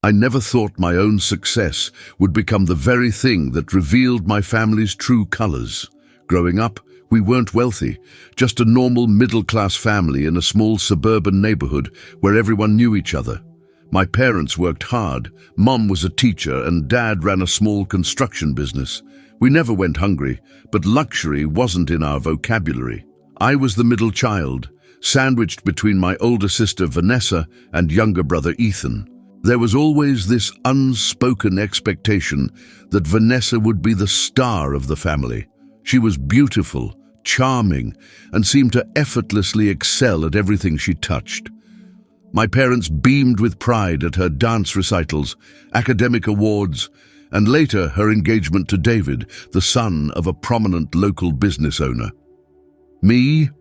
I never thought my own success would become the very thing that revealed my family's true colors. Growing up, we weren't wealthy, just a normal middle-class family in a small suburban neighborhood where everyone knew each other. My parents worked hard. Mom was a teacher and Dad ran a small construction business. We never went hungry, but luxury wasn't in our vocabulary. I was the middle child, sandwiched between my older sister Vanessa and younger brother Ethan. There was always this unspoken expectation that Vanessa would be the star of the family. She was beautiful, charming, and seemed to effortlessly excel at everything she touched. My parents beamed with pride at her dance recitals, academic awards, and later her engagement to David, the son of a prominent local business owner. Me?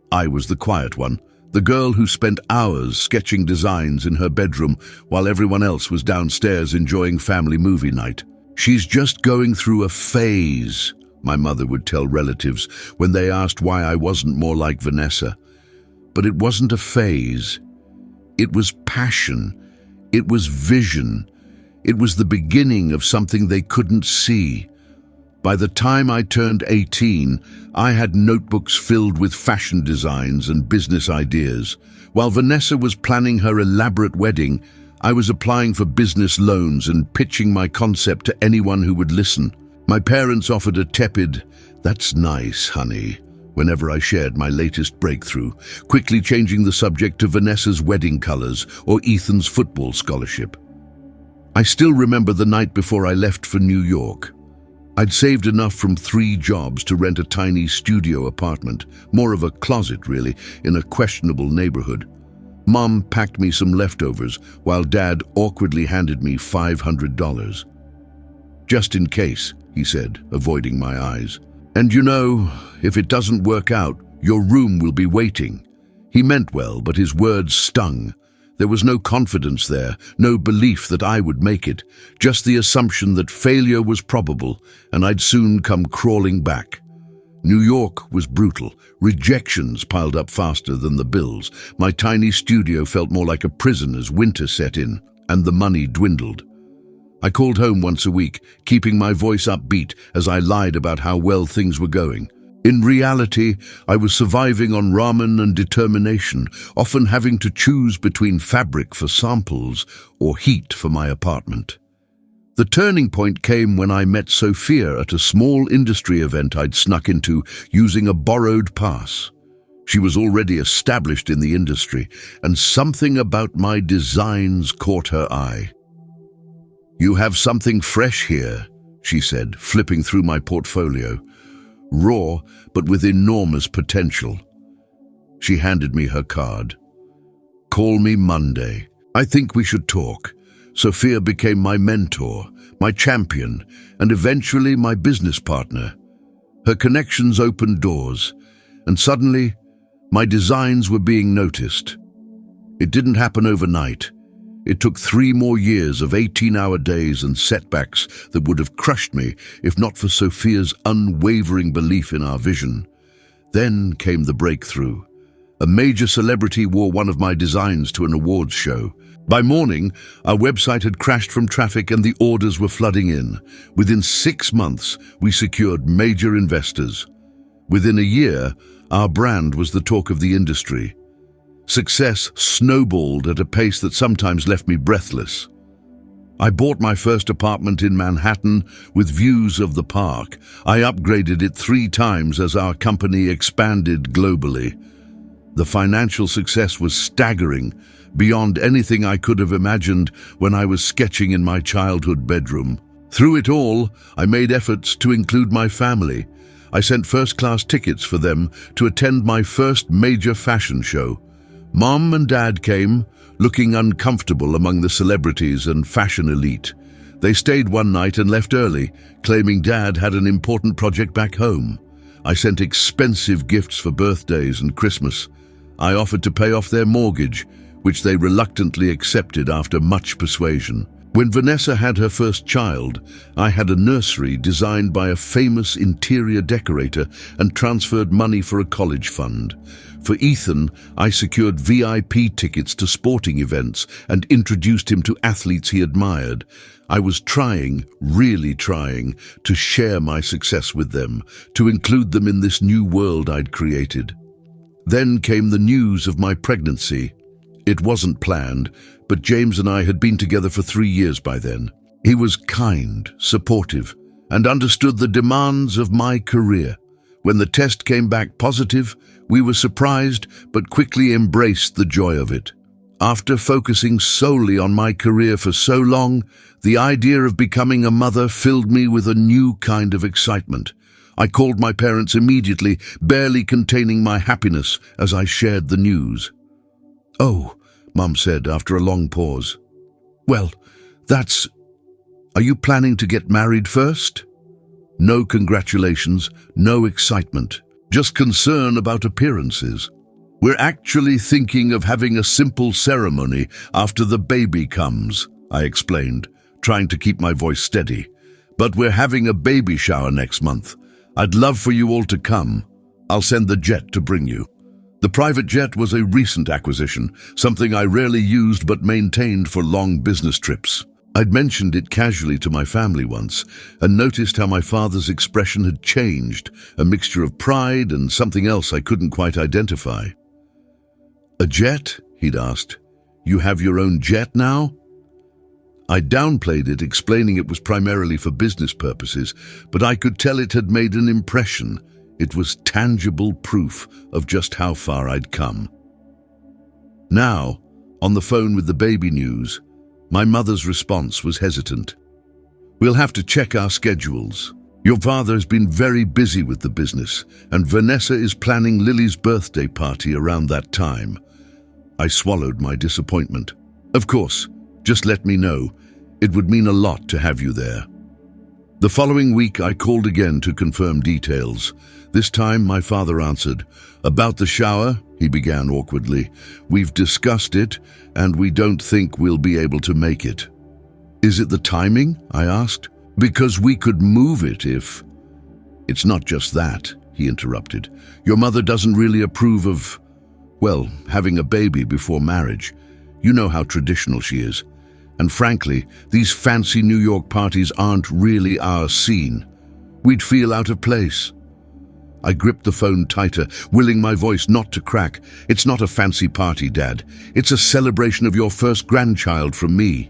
I was the quiet one, the girl who spent hours sketching designs in her bedroom while everyone else was downstairs enjoying family movie night. "She's just going through a phase," my mother would tell relatives when they asked why I wasn't more like Vanessa. But it wasn't a phase. It was passion. It was vision. It was the beginning of something they couldn't see. By the time I turned 18, I had notebooks filled with fashion designs and business ideas. While Vanessa was planning her elaborate wedding, I was applying for business loans and pitching my concept to anyone who would listen. My parents offered a tepid, "That's nice, honey," whenever I shared my latest breakthrough, quickly changing the subject to Vanessa's wedding colors or Ethan's football scholarship. I still remember the night before I left for New York. I'd saved enough from 3 jobs to rent a tiny studio apartment, more of a closet really, in a questionable neighborhood. Mom packed me some leftovers while Dad awkwardly handed me $500. "Just in case," he said, avoiding my eyes. "And you know, if it doesn't work out, your room will be waiting." He meant well, but his words stung. There was no confidence there, no belief that I would make it, just the assumption that failure was probable and I'd soon come crawling back. New York was brutal. Rejections piled up faster than the bills. My tiny studio felt more like a prison as winter set in, and the money dwindled. I called home once a week, keeping my voice upbeat as I lied about how well things were going. In reality, I was surviving on ramen and determination, often having to choose between fabric for samples or heat for my apartment. The turning point came when I met Sophia at a small industry event I'd snuck into using a borrowed pass. She was already established in the industry, and something about my designs caught her eye. "You have something fresh here," she said, flipping through my portfolio. Raw, but with enormous potential. She handed me her card. "Call me Monday. I think we should talk." Sophia became my mentor, my champion, and eventually my business partner. Her connections opened doors, and suddenly, my designs were being noticed. It didn't happen overnight. It took 3 more years of 18-hour days and setbacks that would have crushed me if not for Sophia's unwavering belief in our vision. Then came the breakthrough. A major celebrity wore one of my designs to an awards show. By morning, our website had crashed from traffic and the orders were flooding in. Within 6 months, we secured major investors. Within a year, our brand was the talk of the industry. Success snowballed at a pace that sometimes left me breathless. I bought my first apartment in Manhattan with views of the park. I upgraded it 3 times as our company expanded globally. The financial success was staggering, beyond anything I could have imagined when I was sketching in my childhood bedroom. Through it all, I made efforts to include my family. I sent first-class tickets for them to attend my first major fashion show. Mom and Dad came, looking uncomfortable among the celebrities and fashion elite. They stayed one night and left early, claiming Dad had an important project back home. I sent expensive gifts for birthdays and Christmas. I offered to pay off their mortgage, which they reluctantly accepted after much persuasion. When Vanessa had her first child, I had a nursery designed by a famous interior decorator and transferred money for a college fund. For Ethan, I secured VIP tickets to sporting events and introduced him to athletes he admired. I was trying, really trying, to share my success with them, to include them in this new world I'd created. Then came the news of my pregnancy. It wasn't planned, but James and I had been together for 3 years by then. He was kind, supportive, and understood the demands of my career. When the test came back positive, we were surprised but quickly embraced the joy of it. After focusing solely on my career for so long, the idea of becoming a mother filled me with a new kind of excitement. I called my parents immediately, barely containing my happiness as I shared the news. "Oh," Mum said after a long pause. "Well, are you planning to get married first?" No congratulations, no excitement, just concern about appearances. "We're actually thinking of having a simple ceremony after the baby comes," I explained, trying to keep my voice steady. "But we're having a baby shower next month. I'd love for you all to come. I'll send the jet to bring you." The private jet was a recent acquisition, something I rarely used but maintained for long business trips. I'd mentioned it casually to my family once and noticed how my father's expression had changed, a mixture of pride and something else I couldn't quite identify. "A jet?" he'd asked. "You have your own jet now?" I downplayed it, explaining it was primarily for business purposes, but I could tell it had made an impression. It was tangible proof of just how far I'd come. Now, on the phone with the baby news, my mother's response was hesitant. "We'll have to check our schedules. Your father has been very busy with the business, and Vanessa is planning Lily's birthday party around that time." I swallowed my disappointment. "Of course, just let me know. It would mean a lot to have you there." The following week, I called again to confirm details. This time, my father answered. "About the shower," he began awkwardly. "We've discussed it, and we don't think we'll be able to make it." "Is it the timing?" I asked. "Because we could move it if—" "It's not just that," he interrupted. "Your mother doesn't really approve of, well, having a baby before marriage. You know how traditional she is. And frankly, these fancy New York parties aren't really our scene. We'd feel out of place." I gripped the phone tighter, willing my voice not to crack. "It's not a fancy party, Dad. It's a celebration of your first grandchild from me."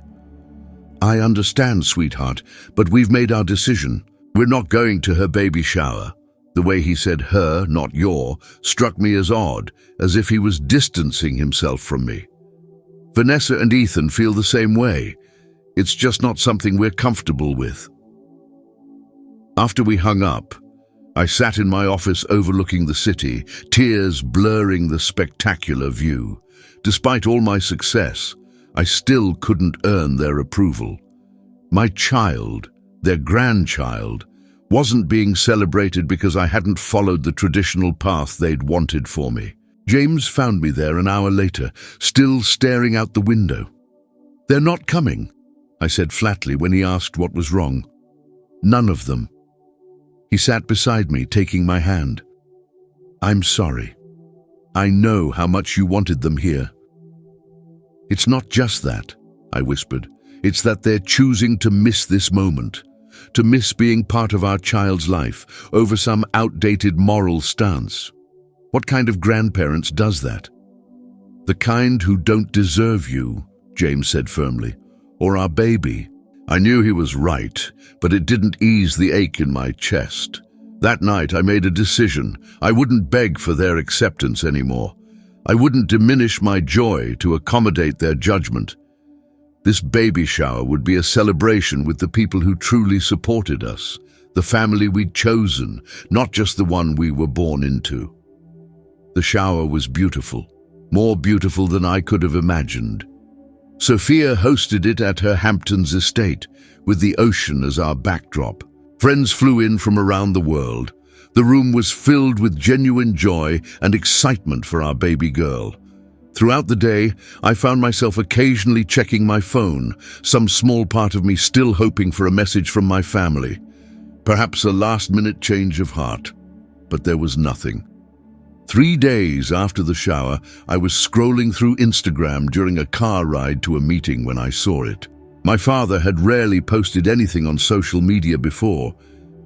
"I understand, sweetheart, but we've made our decision. We're not going to her baby shower." The way he said her, not your, struck me as odd, as if he was distancing himself from me. "Vanessa and Ethan feel the same way. It's just not something we're comfortable with." After we hung up, I sat in my office overlooking the city, tears blurring the spectacular view. Despite all my success, I still couldn't earn their approval. My child, their grandchild, wasn't being celebrated because I hadn't followed the traditional path they'd wanted for me. James found me there an hour later, still staring out the window. "They're not coming," I said flatly when he asked what was wrong. "None of them." He sat beside me, taking my hand. "I'm sorry. I know how much you wanted them here." "It's not just that," I whispered. "It's that they're choosing to miss this moment, to miss being part of our child's life over some outdated moral stance. What kind of grandparents does that?" "The kind who don't deserve you," James said firmly, "or our baby." I knew he was right, but it didn't ease the ache in my chest. That night I made a decision. I wouldn't beg for their acceptance anymore. I wouldn't diminish my joy to accommodate their judgment. This baby shower would be a celebration with the people who truly supported us, the family we'd chosen, not just the one we were born into. The shower was beautiful, more beautiful than I could have imagined. Sophia hosted it at her Hamptons estate, with the ocean as our backdrop. Friends flew in from around the world. The room was filled with genuine joy and excitement for our baby girl. Throughout the day, I found myself occasionally checking my phone, some small part of me still hoping for a message from my family. Perhaps a last-minute change of heart, but there was nothing. 3 days after the shower, I was scrolling through Instagram during a car ride to a meeting when I saw it. My father had rarely posted anything on social media before,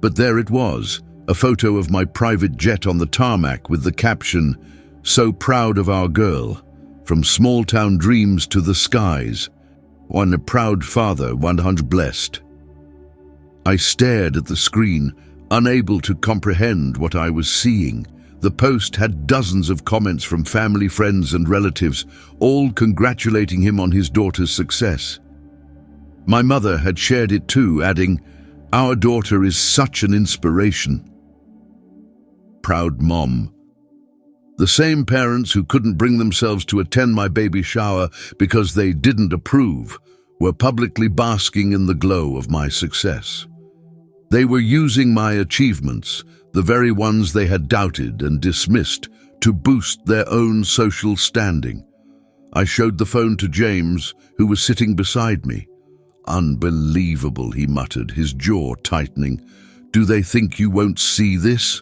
but there it was, a photo of my private jet on the tarmac with the caption, "So proud of our girl, from small town dreams to the skies. One a proud father, 100 blessed." I stared at the screen, unable to comprehend what I was seeing. The post had dozens of comments from family, friends and relatives, all congratulating him on his daughter's success. My mother had shared it too, adding, "Our daughter is such an inspiration." Proud mom. The same parents who couldn't bring themselves to attend my baby shower because they didn't approve were publicly basking in the glow of my success. They were using my achievements, the very ones they had doubted and dismissed, to boost their own social standing. I showed the phone to James, who was sitting beside me. "Unbelievable," he muttered, his jaw tightening. "Do they think you won't see this?"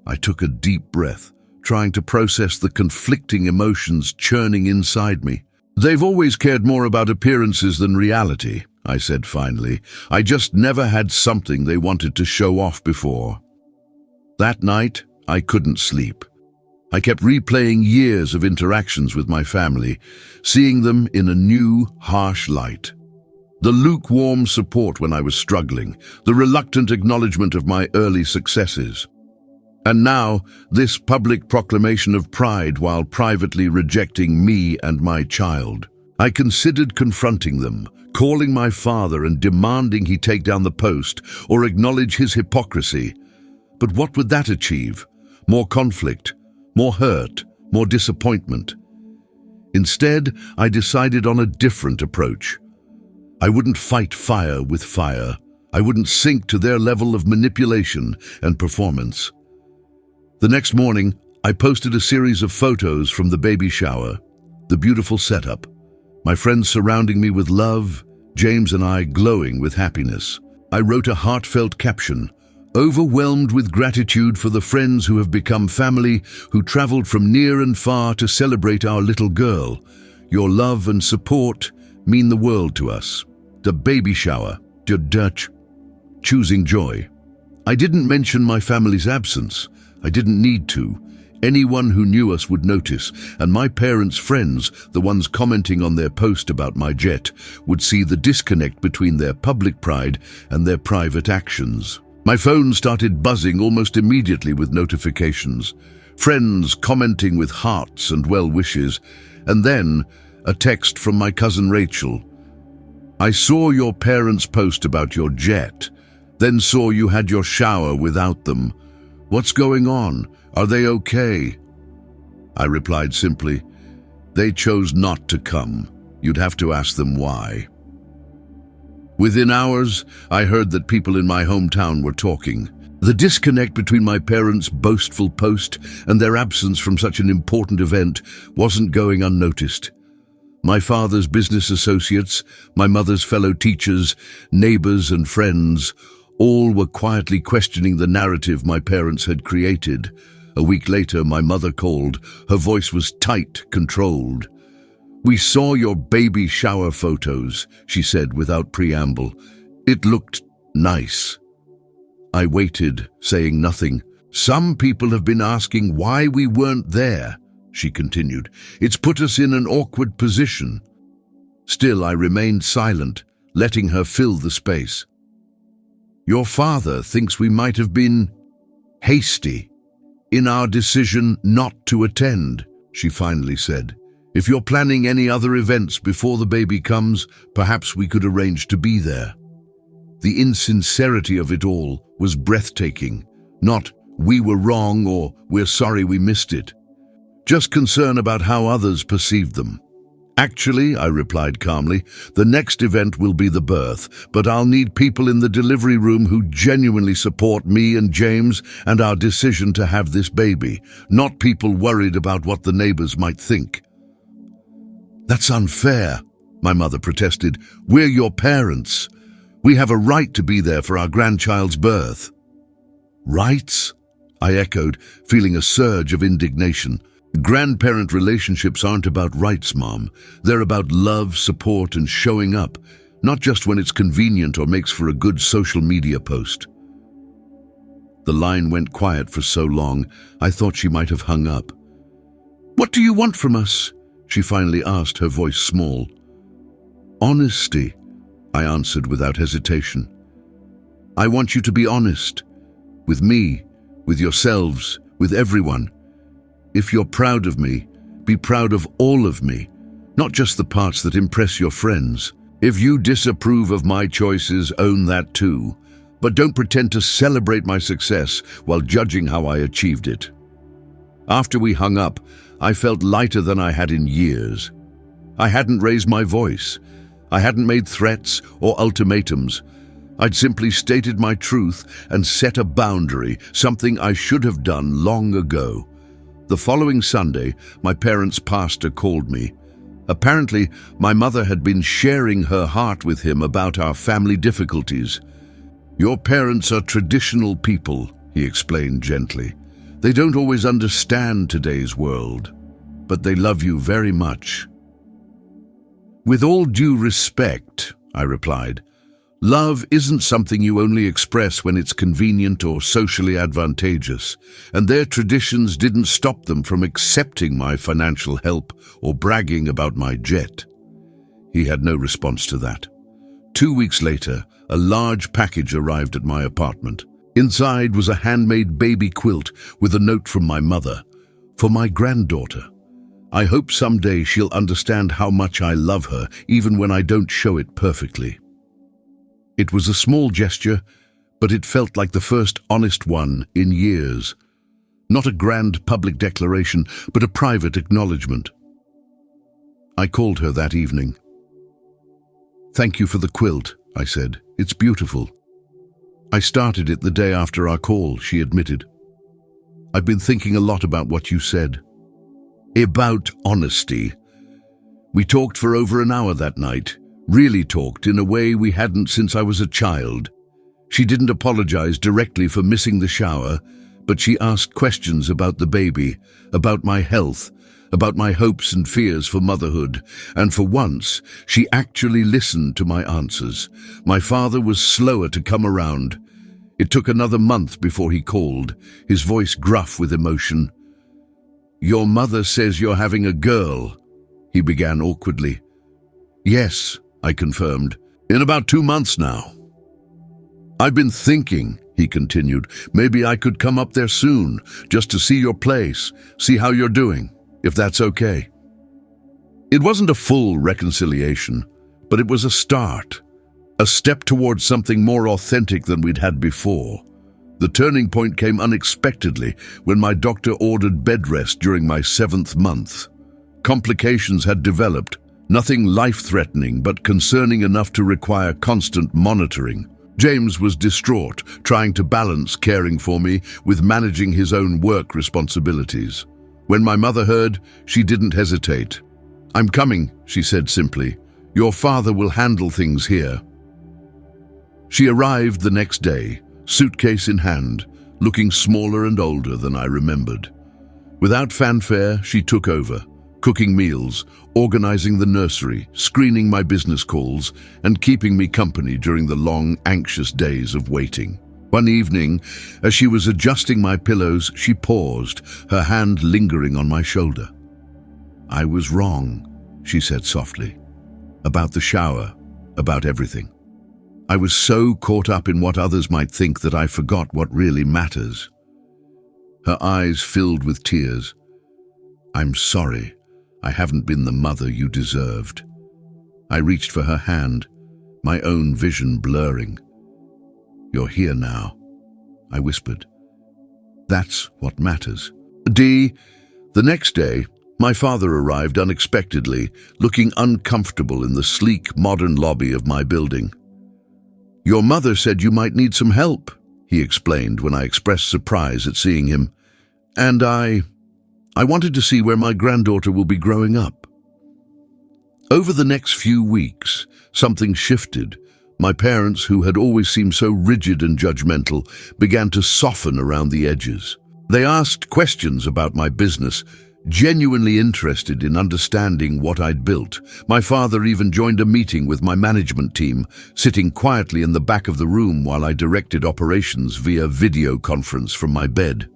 I took a deep breath, trying to process the conflicting emotions churning inside me. "They've always cared more about appearances than reality," I said finally. "I just never had something they wanted to show off before." That night, I couldn't sleep. I kept replaying years of interactions with my family, seeing them in a new, harsh light. The lukewarm support when I was struggling, the reluctant acknowledgement of my early successes. And now, this public proclamation of pride while privately rejecting me and my child. I considered confronting them, calling my father and demanding he take down the post or acknowledge his hypocrisy. But what would that achieve? More conflict, more hurt, more disappointment. Instead, I decided on a different approach. I wouldn't fight fire with fire. I wouldn't sink to their level of manipulation and performance. The next morning, I posted a series of photos from the baby shower, the beautiful setup, my friends surrounding me with love, James and I glowing with happiness. I wrote a heartfelt caption, "Overwhelmed with gratitude for the friends who have become family, who traveled from near and far to celebrate our little girl. Your love and support mean the world to us. The baby shower, der Dutch, choosing joy." I didn't mention my family's absence. I didn't need to. Anyone who knew us would notice, and my parents' friends, the ones commenting on their post about my jet, would see the disconnect between their public pride and their private actions. My phone started buzzing almost immediately with notifications, friends commenting with hearts and well wishes, and then a text from my cousin Rachel. "I saw your parents post about your jet, then saw you had your shower without them. What's going on? Are they okay?" I replied simply, "They chose not to come. You'd have to ask them why." Within hours, I heard that people in my hometown were talking. The disconnect between my parents' boastful post and their absence from such an important event wasn't going unnoticed. My father's business associates, my mother's fellow teachers, neighbors and friends, all were quietly questioning the narrative my parents had created. A week later, my mother called. Her voice was tight, controlled. "We saw your baby shower photos," she said without preamble. "It looked nice." I waited, saying nothing. "Some people have been asking why we weren't there," she continued. "It's put us in an awkward position." Still, I remained silent, letting her fill the space. "Your father thinks we might have been hasty in our decision not to attend," she finally said. "If you're planning any other events before the baby comes, perhaps we could arrange to be there." The insincerity of it all was breathtaking. Not, "We were wrong" or "We're sorry we missed it." Just concern about how others perceived them. "Actually," I replied calmly, "the next event will be the birth, but I'll need people in the delivery room who genuinely support me and James and our decision to have this baby, not people worried about what the neighbors might think." "That's unfair," my mother protested. "We're your parents. We have a right to be there for our grandchild's birth." "Rights?" I echoed, feeling a surge of indignation. Grandparent relationships aren't about rights, Mom. They're about love, support, and showing up, not just when it's convenient or makes for a good social media post. The line went quiet for so long, I thought she might have hung up. "What do you want from us?" she finally asked, her voice small. "Honesty," I answered without hesitation. "I want you to be honest. With me, with yourselves, with everyone. If you're proud of me, be proud of all of me, not just the parts that impress your friends. If you disapprove of my choices, own that too. But don't pretend to celebrate my success while judging how I achieved it." After we hung up, I felt lighter than I had in years. I hadn't raised my voice. I hadn't made threats or ultimatums. I'd simply stated my truth and set a boundary, something I should have done long ago. The following Sunday, my parents' pastor called me. Apparently, my mother had been sharing her heart with him about our family difficulties. "Your parents are traditional people," he explained gently. "They don't always understand today's world, but they love you very much." "With all due respect," I replied, "love isn't something you only express when it's convenient or socially advantageous, and their traditions didn't stop them from accepting my financial help or bragging about my jet." He had no response to that. 2 weeks later, a large package arrived at my apartment. Inside was a handmade baby quilt with a note from my mother. "For my granddaughter. I hope someday she'll understand how much I love her, even when I don't show it perfectly." It was a small gesture, but it felt like the first honest one in years. Not a grand public declaration, but a private acknowledgement. I called her that evening. "Thank you for the quilt," I said. "It's beautiful." "I started it the day after our call," she admitted. "I've been thinking a lot about what you said." About honesty. We talked for over an hour that night, really talked in a way we hadn't since I was a child. She didn't apologize directly for missing the shower, but she asked questions about the baby, about my health, about my hopes and fears for motherhood, and for once, she actually listened to my answers. My father was slower to come around. It took another month before he called, his voice gruff with emotion. "Your mother says you're having a girl," he began awkwardly. "Yes," I confirmed, "in about 2 months now." "I've been thinking," he continued, "maybe I could come up there soon, just to see your place, see how you're doing, if that's okay." It wasn't a full reconciliation, but it was a start, a step towards something more authentic than we'd had before. The turning point came unexpectedly when my doctor ordered bed rest during my 7th month. Complications had developed, nothing life-threatening but concerning enough to require constant monitoring. James was distraught, trying to balance caring for me with managing his own work responsibilities. When my mother heard, she didn't hesitate. "I'm coming," she said simply. "Your father will handle things here." She arrived the next day, suitcase in hand, looking smaller and older than I remembered. Without fanfare, she took over, cooking meals, organizing the nursery, screening my business calls, and keeping me company during the long, anxious days of waiting. One evening, as she was adjusting my pillows, she paused, her hand lingering on my shoulder. "I was wrong," she said softly. "About the shower, about everything. I was so caught up in what others might think that I forgot what really matters." Her eyes filled with tears. "I'm sorry. I haven't been the mother you deserved." I reached for her hand, my own vision blurring. "You're here now," I whispered. "That's what matters." The next day, my father arrived unexpectedly, looking uncomfortable in the sleek, modern lobby of my building. "Your mother said you might need some help," he explained when I expressed surprise at seeing him. "And I wanted to see where my granddaughter will be growing up." Over the next few weeks, something shifted. My parents, who had always seemed so rigid and judgmental, began to soften around the edges. They asked questions about my business, genuinely interested in understanding what I'd built. My father even joined a meeting with my management team, sitting quietly in the back of the room while I directed operations via video conference from my bed.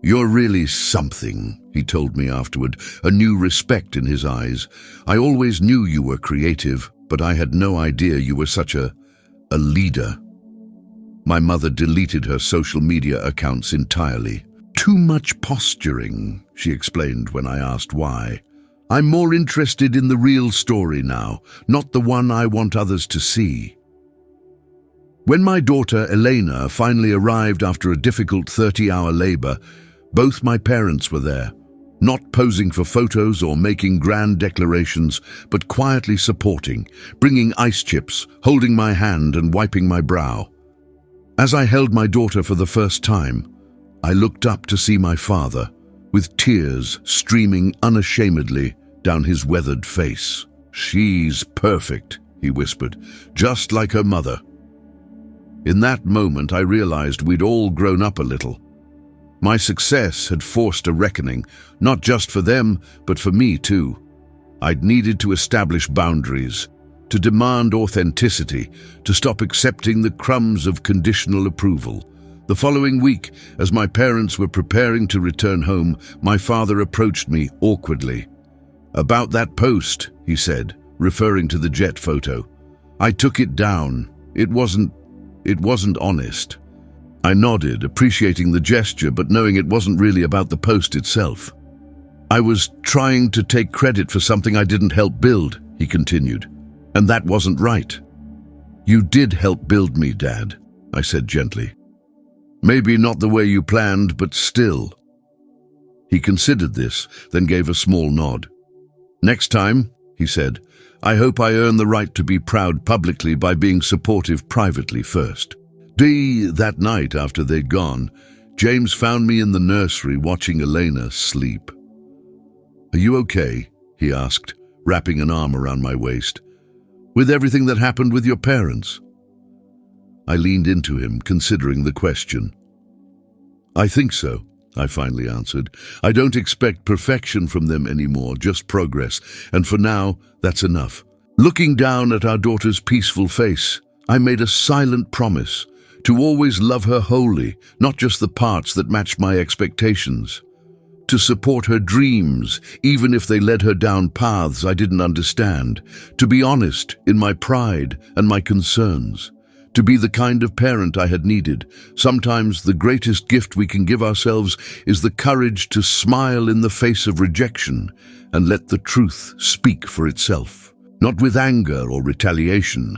"You're really something," he told me afterward, a new respect in his eyes. "I always knew you were creative, but I had no idea you were such a leader." My mother deleted her social media accounts entirely. "Too much posturing," she explained when I asked why. "I'm more interested in the real story now, not the one I want others to see." When my daughter Elena finally arrived after a difficult 30-hour labor, both my parents were there, not posing for photos or making grand declarations, but quietly supporting, bringing ice chips, holding my hand and wiping my brow. As I held my daughter for the first time, I looked up to see my father, with tears streaming unashamedly down his weathered face. "She's perfect," he whispered, "just like her mother." In that moment, I realized we'd all grown up a little. My success had forced a reckoning, not just for them, but for me too. I'd needed to establish boundaries, to demand authenticity, to stop accepting the crumbs of conditional approval. The following week, as my parents were preparing to return home, my father approached me awkwardly. "About that post," he said, referring to the jet photo. "I took it down. It wasn't honest." I nodded, appreciating the gesture, but knowing it wasn't really about the post itself. "I was trying to take credit for something I didn't help build," he continued, "and that wasn't right." "You did help build me, Dad," I said gently. "Maybe not the way you planned, but still." He considered this, then gave a small nod. "Next time," he said, "I hope I earn the right to be proud publicly by being supportive privately first." That night after they'd gone, James found me in the nursery watching Elena sleep. "Are you okay?" he asked, wrapping an arm around my waist. "With everything that happened with your parents?" I leaned into him, considering the question. "I think so," I finally answered. "I don't expect perfection from them anymore, just progress, and for now, that's enough." Looking down at our daughter's peaceful face, I made a silent promise to always love her wholly, not just the parts that matched my expectations. To support her dreams, even if they led her down paths I didn't understand. To be honest in my pride and my concerns. To be the kind of parent I had needed. Sometimes the greatest gift we can give ourselves is the courage to smile in the face of rejection and let the truth speak for itself. Not with anger or retaliation,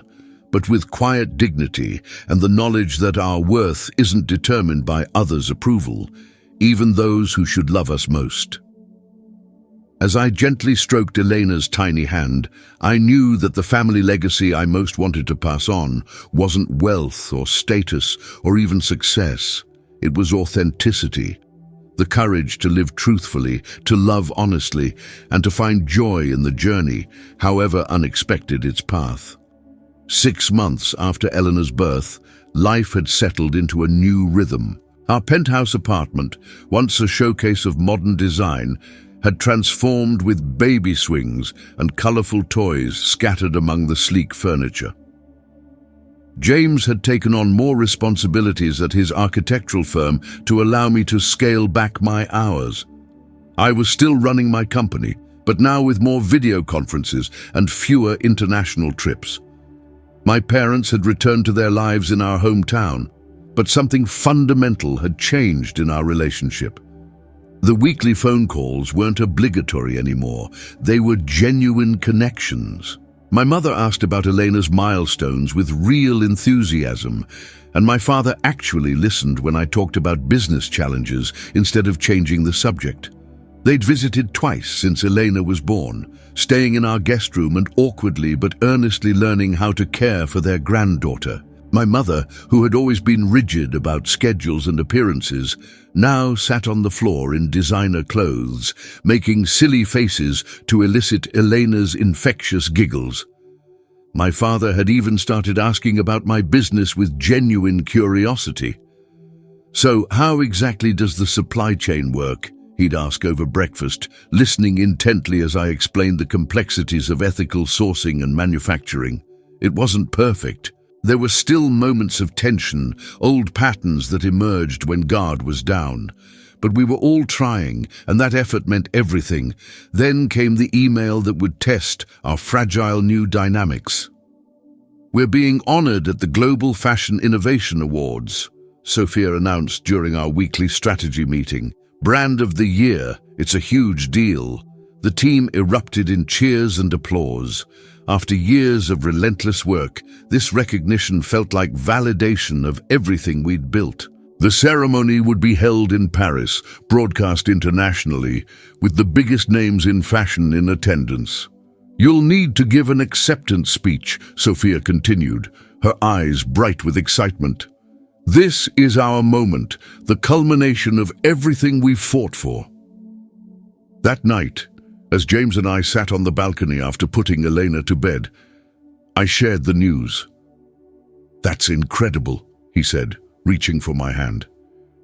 but with quiet dignity and the knowledge that our worth isn't determined by others' approval, even those who should love us most. As I gently stroked Elena's tiny hand, I knew that the family legacy I most wanted to pass on wasn't wealth or status or even success. It was authenticity, the courage to live truthfully, to love honestly, and to find joy in the journey, however unexpected its path. 6 months after Eleanor's birth, life had settled into a new rhythm. Our penthouse apartment, once a showcase of modern design, had transformed with baby swings and colorful toys scattered among the sleek furniture. James had taken on more responsibilities at his architectural firm to allow me to scale back my hours. I was still running my company, but now with more video conferences and fewer international trips. My parents had returned to their lives in our hometown, but something fundamental had changed in our relationship. The weekly phone calls weren't obligatory anymore. They were genuine connections. My mother asked about Elena's milestones with real enthusiasm, and my father actually listened when I talked about business challenges instead of changing the subject. They'd visited twice since Elena was born, staying in our guest room and awkwardly but earnestly learning how to care for their granddaughter. My mother, who had always been rigid about schedules and appearances, now sat on the floor in designer clothes, making silly faces to elicit Elena's infectious giggles. My father had even started asking about my business with genuine curiosity. "So how exactly does the supply chain work?" he'd ask over breakfast, listening intently as I explained the complexities of ethical sourcing and manufacturing. It wasn't perfect. There were still moments of tension, old patterns that emerged when guard was down. But we were all trying, and that effort meant everything. Then came the email that would test our fragile new dynamics. "We're being honored at the Global Fashion Innovation Awards," Sophia announced during our weekly strategy meeting. "Brand of the Year, it's a huge deal." The team erupted in cheers and applause. After years of relentless work, this recognition felt like validation of everything we'd built. The ceremony would be held in Paris, broadcast internationally, with the biggest names in fashion in attendance. "You'll need to give an acceptance speech," Sophia continued, her eyes bright with excitement. "This is our moment, the culmination of everything we've fought for." That night, as James and I sat on the balcony after putting Elena to bed, I shared the news. "That's incredible," he said, reaching for my hand.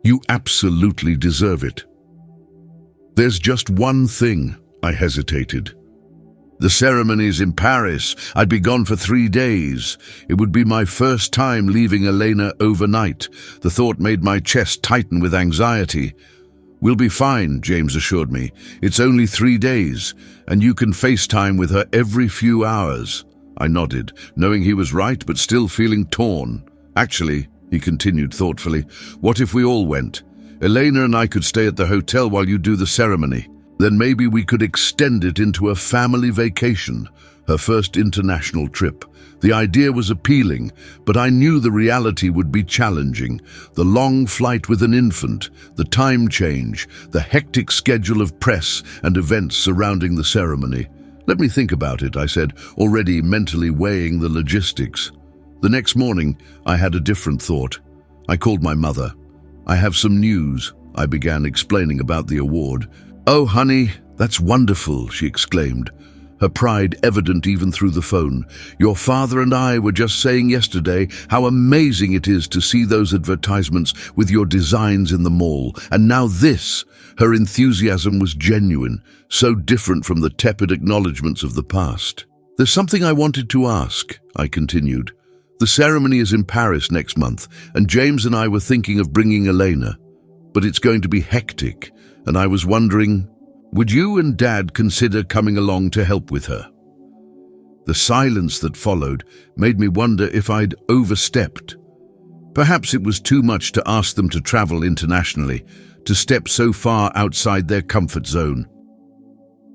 "You absolutely deserve it." "There's just one thing," I hesitated. "The ceremony's in Paris. I'd be gone for 3 days. It would be my first time leaving Elena overnight." The thought made my chest tighten with anxiety. "We'll be fine," James assured me. "It's only 3 days, and you can FaceTime with her every few hours." I nodded, knowing he was right, but still feeling torn. "Actually," he continued thoughtfully, "what if we all went? Elena and I could stay at the hotel while you do the ceremony. Then maybe we could extend it into a family vacation, her first international trip." The idea was appealing, but I knew the reality would be challenging. The long flight with an infant, the time change, the hectic schedule of press and events surrounding the ceremony. "Let me think about it," I said, already mentally weighing the logistics. The next morning, I had a different thought. I called my mother. "I have some news," I began explaining about the award. "Oh, honey, that's wonderful," she exclaimed, her pride evident even through the phone. "Your father and I were just saying yesterday how amazing it is to see those advertisements with your designs in the mall. And now this." Her enthusiasm was genuine, so different from the tepid acknowledgments of the past. "There's something I wanted to ask," I continued. "The ceremony is in Paris next month, and James and I were thinking of bringing Elena. But it's going to be hectic, and I was wondering, would you and Dad consider coming along to help with her?" The silence that followed made me wonder if I'd overstepped. Perhaps it was too much to ask them to travel internationally, to step so far outside their comfort zone.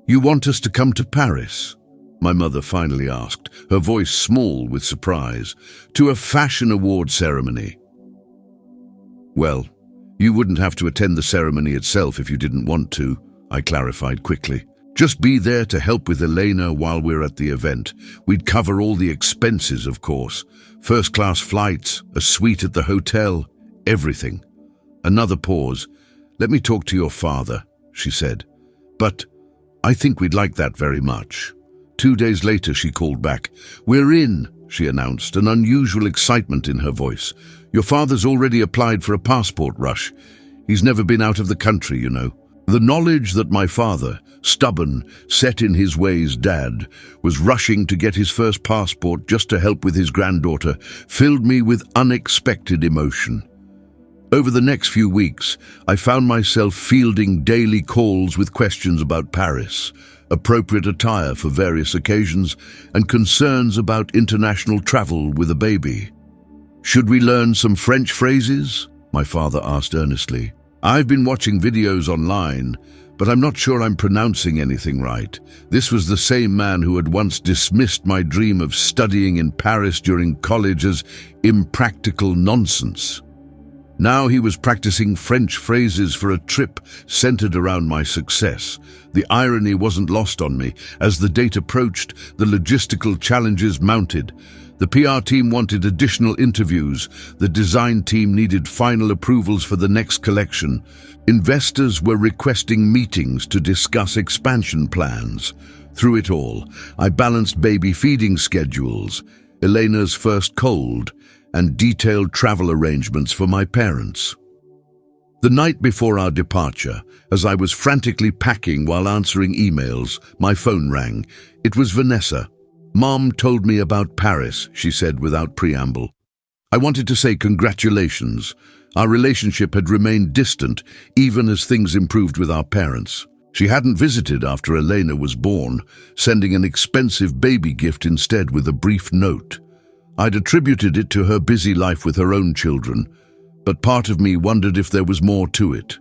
"You want us to come to Paris?" my mother finally asked, her voice small with surprise. "To a fashion award ceremony." "Well, you wouldn't have to attend the ceremony itself if you didn't want to," I clarified quickly. "Just be there to help with Elena while we're at the event. We'd cover all the expenses, of course. First-class flights, a suite at the hotel, everything." Another pause. "Let me talk to your father," she said. "But I think we'd like that very much." 2 days later, she called back. "We're in," she announced, an unusual excitement in her voice. "Your father's already applied for a passport rush. He's never been out of the country, you know." The knowledge that my father, stubborn, set in his ways dad, was rushing to get his first passport just to help with his granddaughter filled me with unexpected emotion. Over the next few weeks, I found myself fielding daily calls with questions about Paris, appropriate attire for various occasions, and concerns about international travel with a baby. "Should we learn some French phrases?" my father asked earnestly. "I've been watching videos online, but I'm not sure I'm pronouncing anything right." This was the same man who had once dismissed my dream of studying in Paris during college as impractical nonsense. Now he was practicing French phrases for a trip centered around my success. The irony wasn't lost on me. As the date approached, the logistical challenges mounted. The PR team wanted additional interviews. The design team needed final approvals for the next collection. Investors were requesting meetings to discuss expansion plans. Through it all, I balanced baby feeding schedules, Elena's first cold, and detailed travel arrangements for my parents. The night before our departure, as I was frantically packing while answering emails, my phone rang. It was Vanessa. "Mom told me about Paris," she said without preamble. I wanted to say congratulations. Our relationship had remained distant, even as things improved with our parents. She hadn't visited after Elena was born, sending an expensive baby gift instead with a brief note. I'd attributed it to her busy life with her own children, but part of me wondered if there was more to it.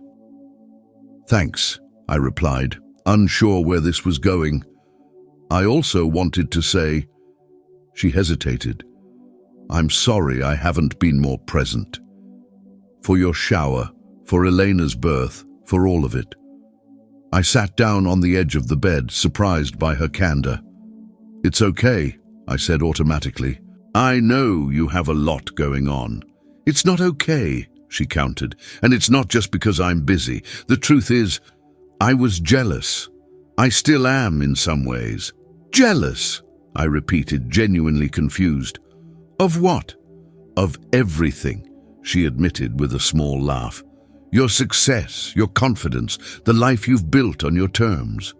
"Thanks," I replied, unsure where this was going. I also wanted to say. She hesitated. "I'm sorry I haven't been more present. For your shower, for Elena's birth, for all of it." I sat down on the edge of the bed, surprised by her candor. "It's okay," I said automatically. "I know you have a lot going on." "It's not okay," she countered, "and it's not just because I'm busy. The truth is, I was jealous. I still am in some ways." "Jealous?" I repeated, genuinely confused. "Of what?" "Of everything," she admitted with a small laugh. "Your success, your confidence, the life you've built on your terms.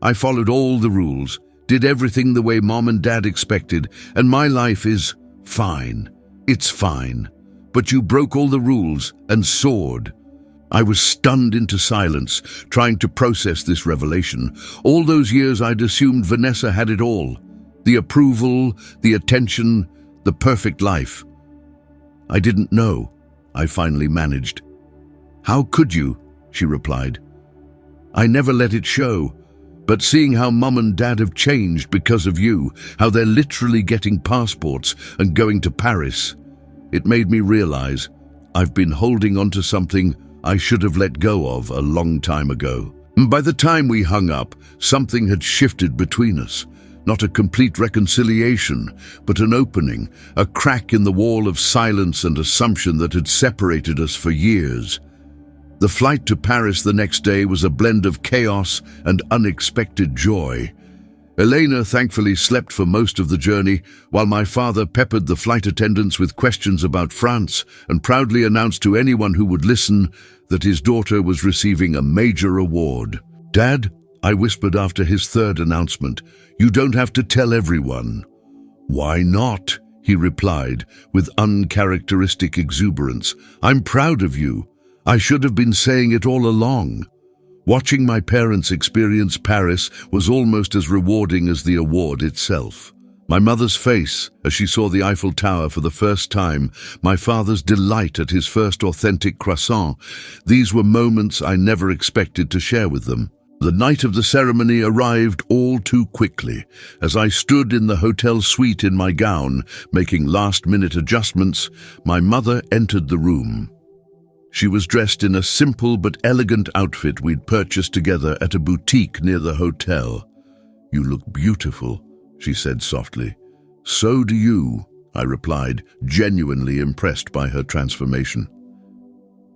I followed all the rules, did everything the way Mom and Dad expected, and my life is fine. It's fine. But you broke all the rules and soared." I was stunned into silence, trying to process this revelation. All those years I'd assumed Vanessa had it all. The approval, the attention, the perfect life. "I didn't know," I finally managed. "How could you?" she replied. "I never let it show. But seeing how Mum and Dad have changed because of you, how they're literally getting passports and going to Paris, it made me realize I've been holding on to something I should have let go of a long time ago." By the time we hung up, something had shifted between us. Not a complete reconciliation, but an opening, a crack in the wall of silence and assumption that had separated us for years. The flight to Paris the next day was a blend of chaos and unexpected joy. Elena thankfully slept for most of the journey, while my father peppered the flight attendants with questions about France and proudly announced to anyone who would listen that his daughter was receiving a major award. "Dad," I whispered after his third announcement, "you don't have to tell everyone." "Why not?" he replied with uncharacteristic exuberance. "I'm proud of you. I should have been saying it all along." Watching my parents experience Paris was almost as rewarding as the award itself. My mother's face as she saw the Eiffel Tower for the first time, my father's delight at his first authentic croissant, these were moments I never expected to share with them. The night of the ceremony arrived all too quickly. As I stood in the hotel suite in my gown, making last-minute adjustments, my mother entered the room. She was dressed in a simple but elegant outfit we'd purchased together at a boutique near the hotel. "You look beautiful," she said softly. "So do you," I replied, genuinely impressed by her transformation.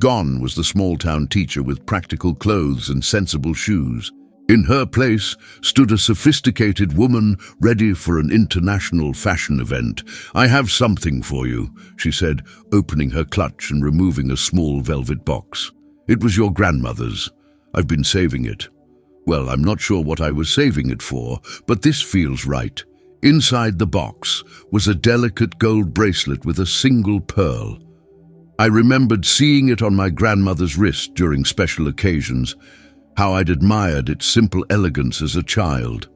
Gone was the small-town teacher with practical clothes and sensible shoes. In her place stood a sophisticated woman ready for an international fashion event. "I have something for you," she said, opening her clutch and removing a small velvet box. "It was your grandmother's. I've been saving it. Well, I'm not sure what I was saving it for, but this feels right." Inside the box was a delicate gold bracelet with a single pearl. I remembered seeing it on my grandmother's wrist during special occasions, how I'd admired its simple elegance as a child.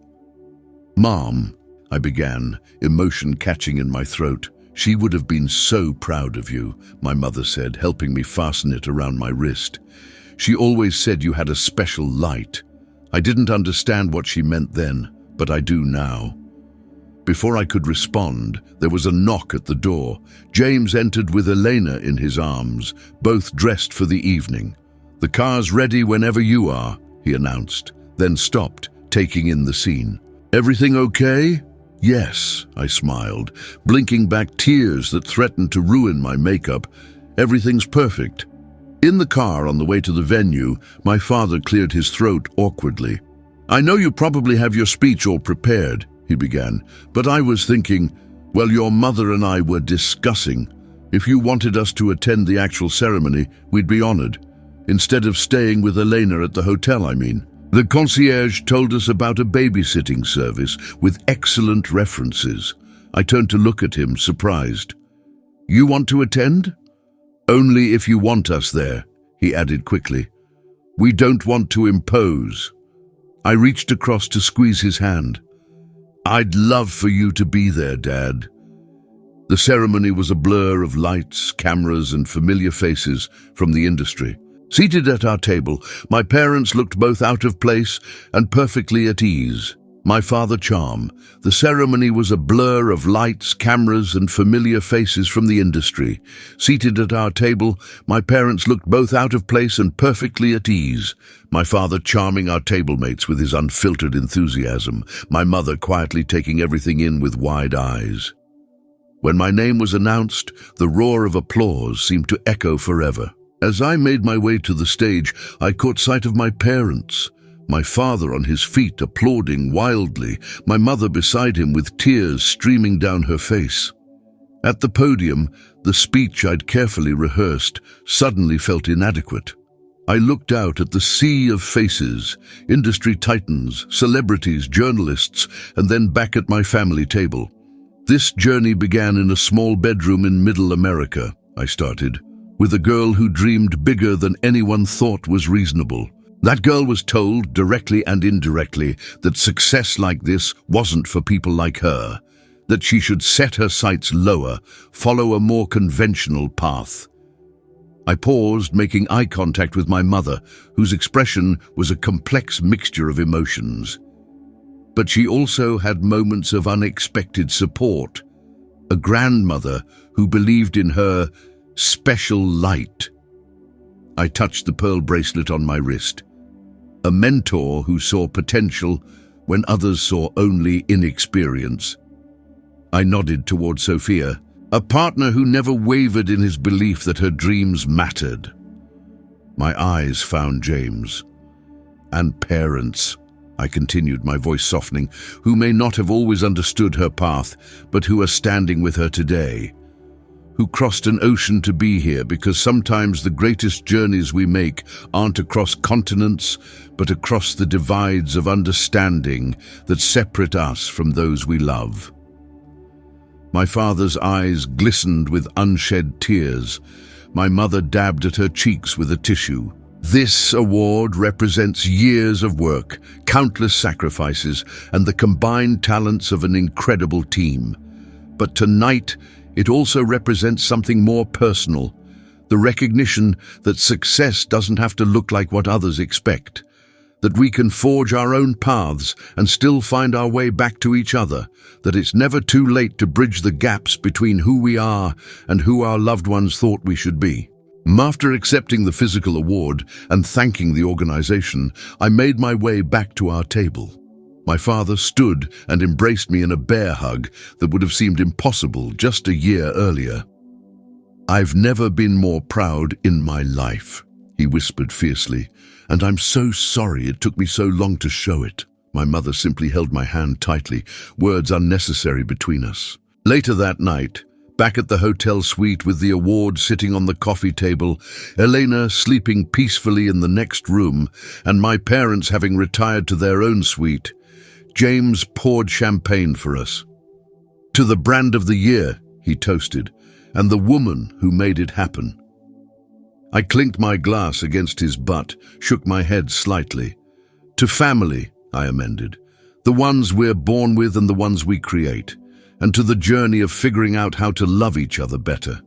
"Mom," I began, emotion catching in my throat. "She would have been so proud of you," my mother said, helping me fasten it around my wrist. "She always said you had a special light." I didn't understand what she meant then, but I do now. Before I could respond, there was a knock at the door. James entered with Elena in his arms, both dressed for the evening. "The car's ready whenever you are," he announced, then stopped, taking in the scene. "Everything okay?" "Yes," I smiled, blinking back tears that threatened to ruin my makeup. "Everything's perfect." In the car on the way to the venue, my father cleared his throat awkwardly. "I know you probably have your speech all prepared," he began, "but I was thinking, well, your mother and I were discussing. If you wanted us to attend the actual ceremony, we'd be honored. instead of staying with Elena at the hotel, I mean. The concierge told us about a babysitting service with excellent references. I turned to look at him, surprised. "You want to attend?" "Only if you want us there," he added quickly. "We don't want to impose." I reached across to squeeze his hand. "I'd love for you to be there, Dad." The ceremony was a blur of lights, cameras, and familiar faces from the industry. Seated at our table, my parents looked both out of place and perfectly at ease. My father charm. The ceremony was a blur of lights, cameras, and familiar faces from the industry. Seated at our table, my parents looked both out of place and perfectly at ease. My father charming our table mates with his unfiltered enthusiasm, my mother quietly taking everything in with wide eyes. When my name was announced, the roar of applause seemed to echo forever. As I made my way to the stage, I caught sight of my parents. My father on his feet, applauding wildly, my mother beside him with tears streaming down her face. At the podium, the speech I'd carefully rehearsed suddenly felt inadequate. I looked out at the sea of faces, industry titans, celebrities, journalists, and then back at my family table. "This journey began in a small bedroom in Middle America," I started, "with a girl who dreamed bigger than anyone thought was reasonable. That girl was told, directly and indirectly, that success like this wasn't for people like her, that she should set her sights lower, follow a more conventional path." I paused, making eye contact with my mother, whose expression was a complex mixture of emotions. But she also had moments of unexpected support. A grandmother who believed in her special light. I touched the pearl bracelet on my wrist. A mentor who saw potential when others saw only inexperience. I nodded toward Sophia, a partner who never wavered in his belief that her dreams mattered. My eyes found James. "And parents," I continued, my voice softening, "who may not have always understood her path, but who are standing with her today. Who crossed an ocean to be here, because sometimes the greatest journeys we make aren't across continents, but across the divides of understanding that separate us from those we love." My father's eyes glistened with unshed tears. My mother dabbed at her cheeks with a tissue. This award represents years of work, countless sacrifices, and the combined talents of an incredible team. But tonight, it also represents something more personal, the recognition that success doesn't have to look like what others expect, that we can forge our own paths and still find our way back to each other, that it's never too late to bridge the gaps between who we are and who our loved ones thought we should be. After accepting the physical award and thanking the organization, I made my way back to our table. My father stood and embraced me in a bear hug that would have seemed impossible just a year earlier. "I've never been more proud in my life," he whispered fiercely, "and I'm so sorry it took me so long to show it." My mother simply held my hand tightly, words unnecessary between us. Later that night, back at the hotel suite with the award sitting on the coffee table, Elena sleeping peacefully in the next room, and my parents having retired to their own suite, James poured champagne for us. "To the brand of the year," he toasted, "and the woman who made it happen." I clinked my glass against his butt, shook my head slightly. "To family," I amended, "the ones we're born with and the ones we create, and to the journey of figuring out how to love each other better."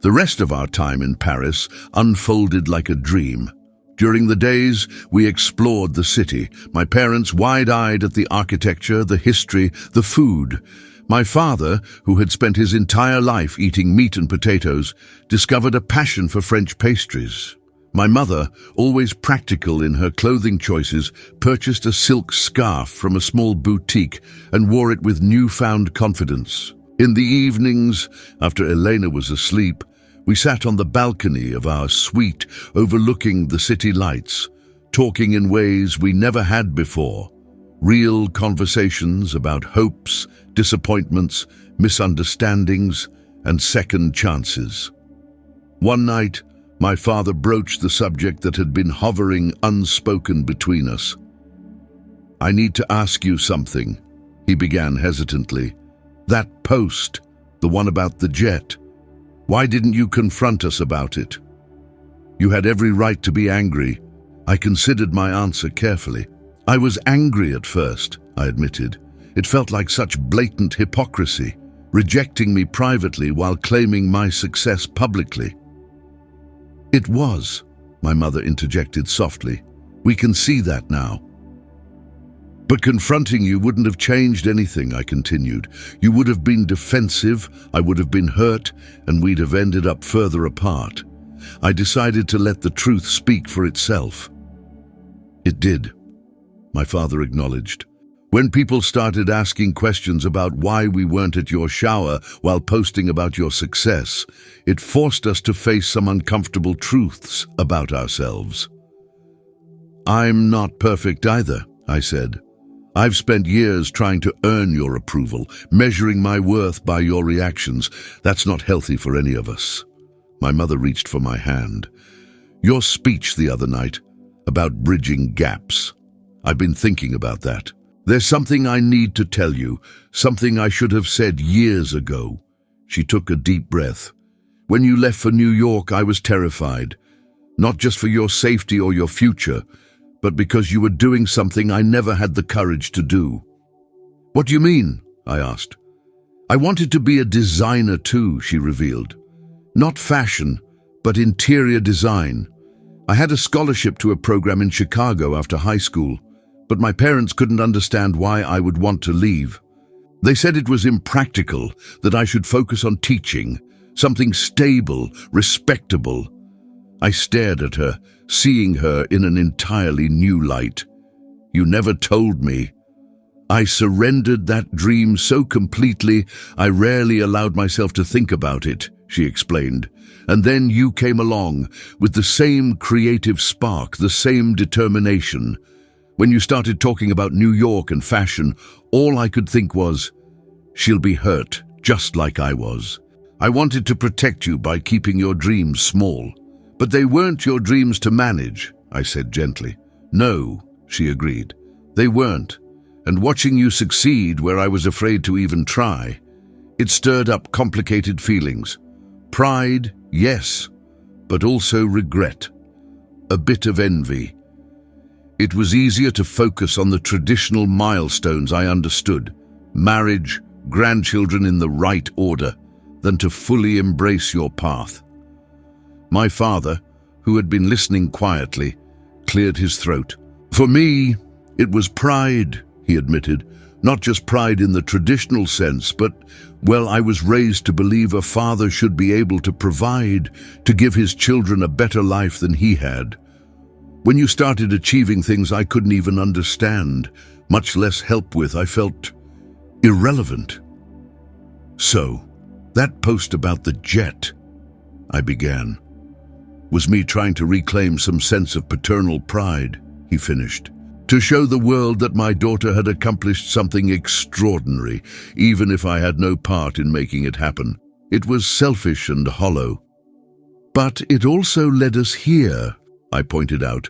The rest of our time in Paris unfolded like a dream. During the days, we explored the city, my parents wide-eyed at the architecture, the history, the food. My father, who had spent his entire life eating meat and potatoes, discovered a passion for French pastries. My mother, always practical in her clothing choices, purchased a silk scarf from a small boutique and wore it with newfound confidence. In the evenings, after Elena was asleep, we sat on the balcony of our suite overlooking the city lights, talking in ways we never had before. Real conversations about hopes, disappointments, misunderstandings, and second chances. One night, My father broached the subject that had been hovering unspoken between us. "I need to ask you something," he began hesitantly. "That post, the one about the jet, why didn't you confront us about it?" "You had every right to be angry." I considered my answer carefully. "I was angry at first," I admitted. "It felt like such blatant hypocrisy, rejecting me privately while claiming my success publicly." "It was," my mother interjected softly. "We can see that now." "But confronting you wouldn't have changed anything," I continued. "You would have been defensive, I would have been hurt, and we'd have ended up further apart. I decided to let the truth speak for itself." "It did," my father acknowledged. "When people started asking questions about why we weren't at your shower while posting about your success, it forced us to face some uncomfortable truths about ourselves." "I'm not perfect either," I said. "I've spent years trying to earn your approval, measuring my worth by your reactions. That's not healthy for any of us." My mother reached for my hand. "Your speech the other night about bridging gaps. I've been thinking about that. There's something I need to tell you, something I should have said years ago." She took a deep breath. "When you left for New York, I was terrified. Not just for your safety or your future, but because you were doing something I never had the courage to do." "What do you mean?" I asked. "I wanted to be a designer too," she revealed. "Not fashion, but interior design. I had a scholarship to a program in Chicago after high school, but my parents couldn't understand why I would want to leave. They said it was impractical, that I should focus on teaching, something stable, respectable." I stared at her, seeing her in an entirely new light. "You never told me." "I surrendered that dream so completely, I rarely allowed myself to think about it," she explained. "And then you came along, with the same creative spark, the same determination. When you started talking about New York and fashion, all I could think was, she'll be hurt, just like I was. I wanted to protect you by keeping your dreams small. But they weren't your dreams to manage," I said gently. "No," she agreed. "They weren't. And watching you succeed where I was afraid to even try, it stirred up complicated feelings. Pride, yes, but also regret. A bit of envy. It was easier to focus on the traditional milestones I understood, marriage, grandchildren in the right order, than to fully embrace your path." My father, who had been listening quietly, cleared his throat. "For me, it was pride," he admitted. "Not just pride in the traditional sense, but, well, I was raised to believe a father should be able to provide, to give his children a better life than he had. When you started achieving things I couldn't even understand, much less help with, I felt irrelevant." "So, that post about the jet," I began, "was me trying to reclaim some sense of paternal pride," he finished. "To show the world that my daughter had accomplished something extraordinary, even if I had no part in making it happen. It was selfish and hollow. But it also led us here," I pointed out,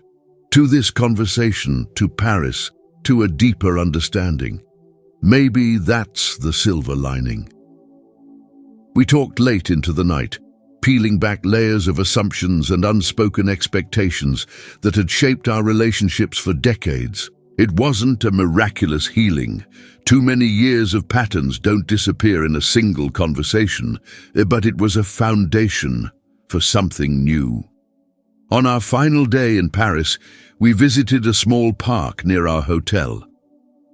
"to this conversation, to Paris, to a deeper understanding. Maybe that's the silver lining." We talked late into the night, peeling back layers of assumptions and unspoken expectations that had shaped our relationships for decades. It wasn't a miraculous healing. Too many years of patterns don't disappear in a single conversation, but it was a foundation for something new. On our final day in Paris, we visited a small park near our hotel.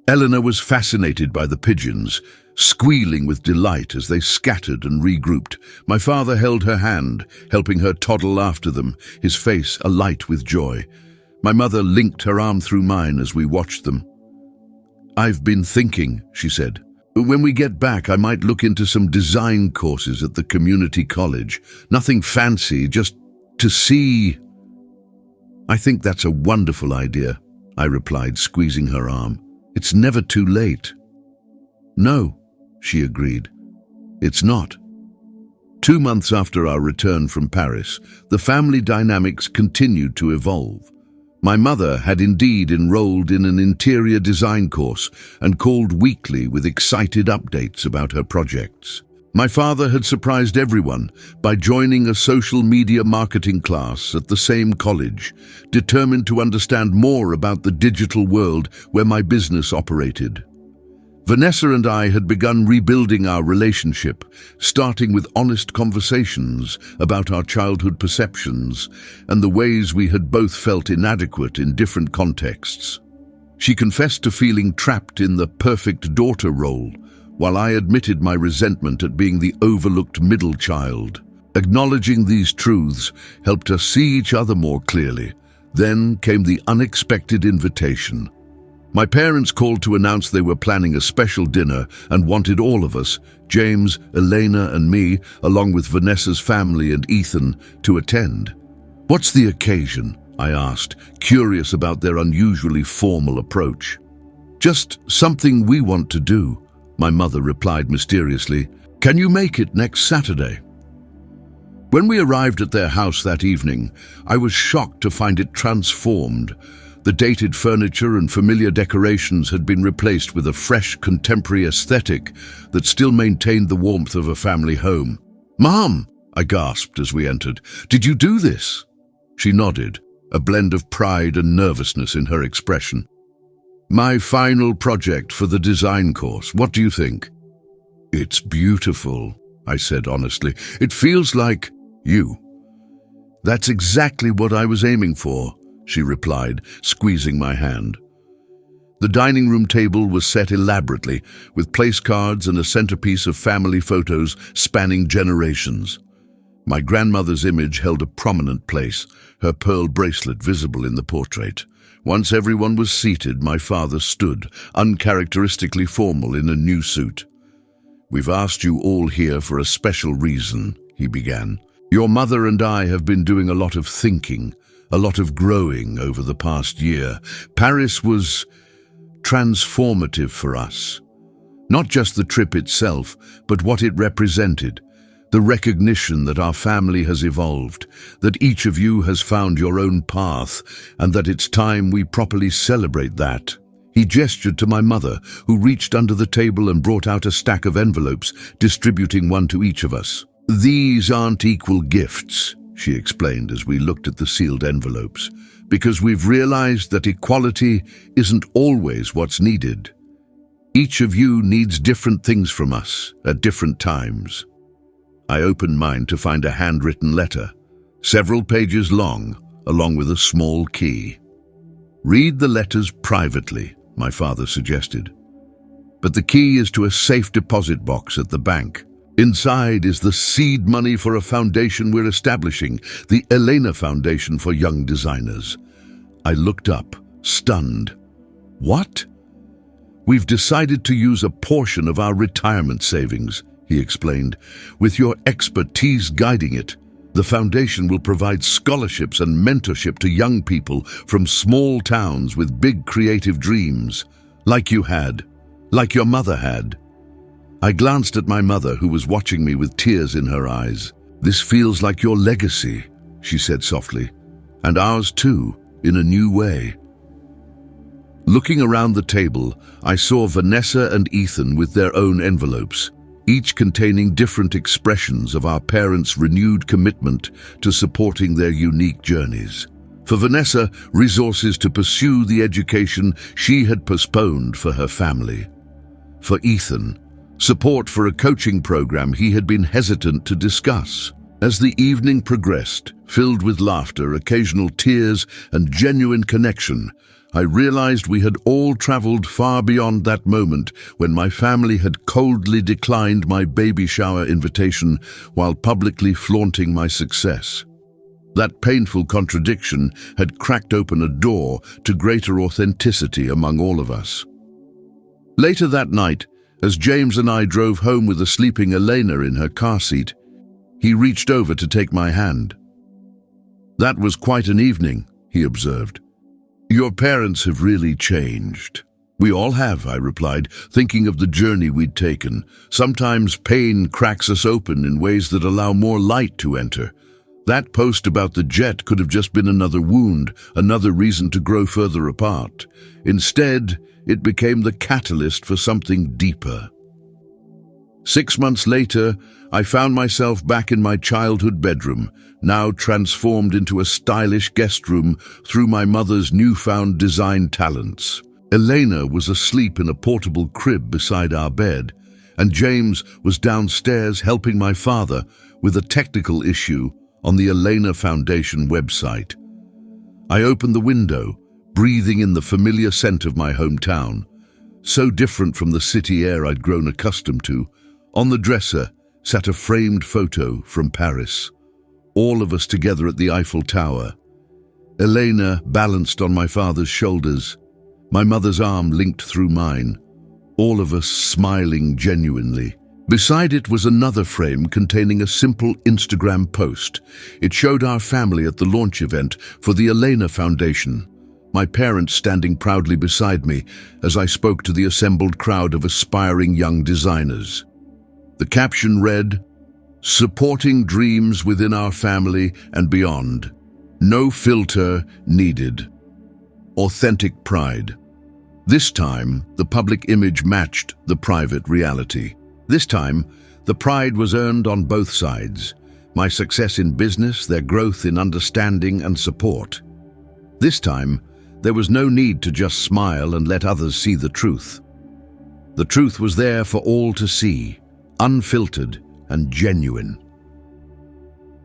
Eleanor was fascinated by the pigeons, squealing with delight as they scattered and regrouped. My father held her hand, helping her toddle after them, his face alight with joy. My mother linked her arm through mine as we watched them. "I've been thinking," she said. "When we get back, I might look into some design courses at the community college. Nothing fancy, just to see." "I think that's a wonderful idea," I replied, squeezing her arm. "It's never too late." "No," she agreed. "It's not." 2 months after our return from Paris, the family dynamics continued to evolve. My mother had indeed enrolled in an interior design course and called weekly with excited updates about her projects. My father had surprised everyone by joining a social media marketing class at the same college, determined to understand more about the digital world where my business operated. Vanessa and I had begun rebuilding our relationship, starting with honest conversations about our childhood perceptions and the ways we had both felt inadequate in different contexts. She confessed to feeling trapped in the perfect daughter role, while I admitted my resentment at being the overlooked middle child. Acknowledging these truths helped us see each other more clearly. Then came the unexpected invitation. My parents called to announce they were planning a special dinner and wanted all of us, James, Elena and me, along with Vanessa's family and Ethan, to attend. "What's the occasion?" I asked, curious about their unusually formal approach. "Just something we want to do," my mother replied mysteriously. "Can you make it next Saturday?" When we arrived at their house that evening, I was shocked to find it transformed. The dated furniture and familiar decorations had been replaced with a fresh, contemporary aesthetic that still maintained the warmth of a family home. "Mom!" I gasped as we entered. "Did you do this?" She nodded, a blend of pride and nervousness in her expression. "My final project for the design course. What do you think?" "It's beautiful," I said honestly. "It feels like you." "That's exactly what I was aiming for," she replied, squeezing my hand. The dining room table was set elaborately, with place cards and a centerpiece of family photos spanning generations. My grandmother's image held a prominent place, her pearl bracelet visible in the portrait. Once everyone was seated, my father stood, uncharacteristically formal in a new suit. "We've asked you all here for a special reason," he began. "Your mother and I have been doing a lot of thinking, a lot of growing over the past year. Paris was transformative for us. Not just the trip itself, but what it represented. The recognition that our family has evolved, that each of you has found your own path, and that it's time we properly celebrate that." He gestured to my mother, who reached under the table and brought out a stack of envelopes, distributing one to each of us. "These aren't equal gifts," she explained as we looked at the sealed envelopes, "because we've realized that equality isn't always what's needed. Each of you needs different things from us at different times." I opened mine to find a handwritten letter, several pages long, along with a small key. "Read the letters privately," my father suggested. "But the key is to a safe deposit box at the bank. Inside is the seed money for a foundation we're establishing, the Elena Foundation for Young Designers." I looked up, stunned. "What?" "We've decided to use a portion of our retirement savings," he explained, "with your expertise guiding it. The foundation will provide scholarships and mentorship to young people from small towns with big creative dreams, like you had, like your mother had." I glanced at my mother, who was watching me with tears in her eyes. "This feels like your legacy," she said softly, "and ours too, in a new way." Looking around the table, I saw Vanessa and Ethan with their own envelopes, each containing different expressions of our parents' renewed commitment to supporting their unique journeys. For Vanessa, resources to pursue the education she had postponed for her family. For Ethan, support for a coaching program he had been hesitant to discuss. As the evening progressed, filled with laughter, occasional tears, and genuine connection, I realized we had all traveled far beyond that moment when my family had coldly declined my baby shower invitation while publicly flaunting my success. That painful contradiction had cracked open a door to greater authenticity among all of us. Later that night, as James and I drove home with a sleeping Elena in her car seat, he reached over to take my hand. "That was quite an evening," he observed. "Your parents have really changed." We all have, I replied, thinking of the journey we'd taken. Sometimes pain cracks us open in ways that allow more light to enter. That post about the jet could have just been another wound, another reason to grow further apart. Instead, it became the catalyst for something deeper. 6 months later, I found myself back in my childhood bedroom, now transformed into a stylish guest room through my mother's newfound design talents. Elena was asleep in a portable crib beside our bed, and James was downstairs helping my father with a technical issue on the Elena Foundation website. I opened the window, breathing in the familiar scent of my hometown, so different from the city air I'd grown accustomed to. On the dresser sat a framed photo from Paris, all of us together at the Eiffel Tower. Elena balanced on my father's shoulders, my mother's arm linked through mine, all of us smiling genuinely. Beside it was another frame containing a simple Instagram post. It showed our family at the launch event for the Elena Foundation, my parents standing proudly beside me as I spoke to the assembled crowd of aspiring young designers. The caption read, "Supporting dreams within our family and beyond. No filter needed. Authentic pride." This time, the public image matched the private reality. This time, the pride was earned on both sides. My success in business, their growth in understanding and support. This time, there was no need to just smile and let others see the truth. The truth was there for all to see, unfiltered and genuine.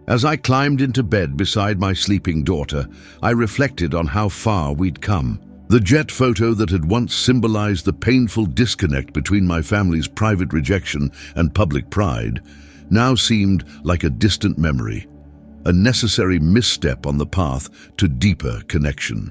As I climbed into bed beside my sleeping daughter, I reflected on how far we'd come. The jet photo that had once symbolized the painful disconnect between my family's private rejection and public pride now seemed like a distant memory, a necessary misstep on the path to deeper connection.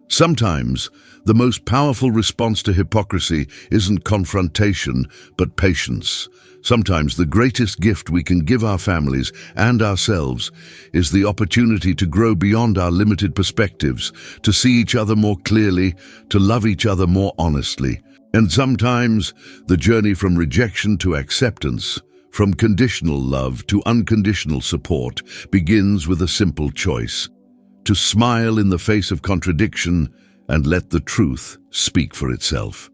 Sometimes, the most powerful response to hypocrisy isn't confrontation, but patience. Sometimes the greatest gift we can give our families and ourselves is the opportunity to grow beyond our limited perspectives, to see each other more clearly, to love each other more honestly. And sometimes, the journey from rejection to acceptance, from conditional love to unconditional support, begins with a simple choice: to smile in the face of contradiction and let the truth speak for itself.